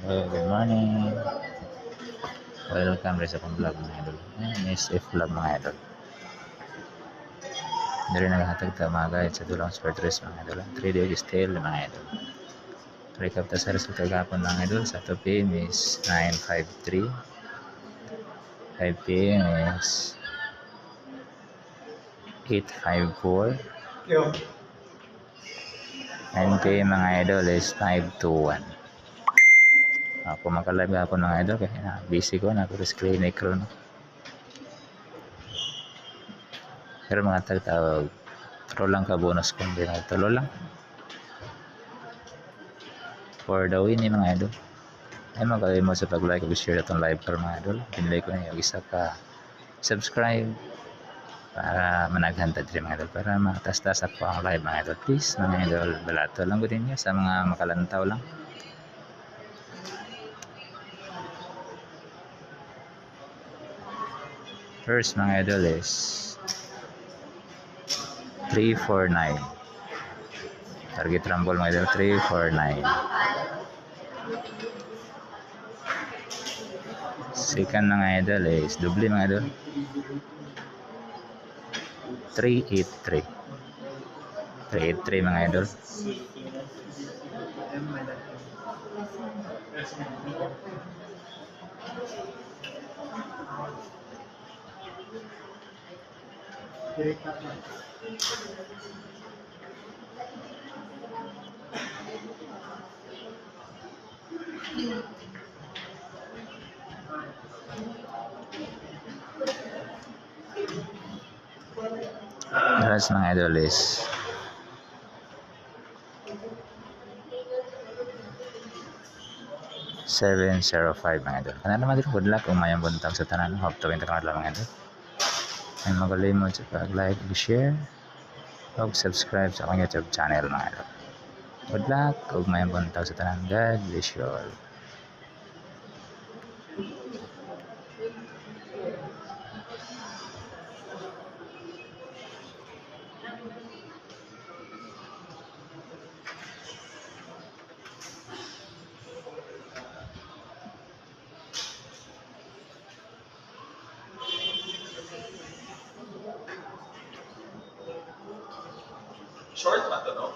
Hello, good morning. Welcome rin sa akong vlog mga idol. Ayan, SF vlog mga idol. Dari naghatag ta mga guys sa tulang sportress mga idol. 3 day still mga idol. Recap ta sa resulta gapon mga idol. Sa 2 PM is 953. 5 PM is 854. 9 PM mga idol is 521. Ako makalive ako mga idol kaya busy ko na ako sa clinic ron. Pero mga tagtawag tro lang ka bonus kung di na tulo lang for the win mga idol. Ay magaling mo sa pag-like ug share itong live para mga idol. Pinlay ko na yung isa ka subscribe para managhantad rin mga idol para matastas ako ang live mga idol. Please mga idol balato lang ko din nyo sa mga makalantaw lang. First mga idol is 349. Target rumble mga idol 349. Second mga idol is doble mga idol 383. 383 mga idol. Last mga idol is 705 mga idol. Kana naman din good luck kung mayang buntag sa tanan. Hope to win ta kanila mga idol. Ay magalimod sa pag-like, share, ug subscribe sa akong YouTube channel mga idol. Good luck ug mayang buntag sa tanan. God bless you all. Short ba ito, no?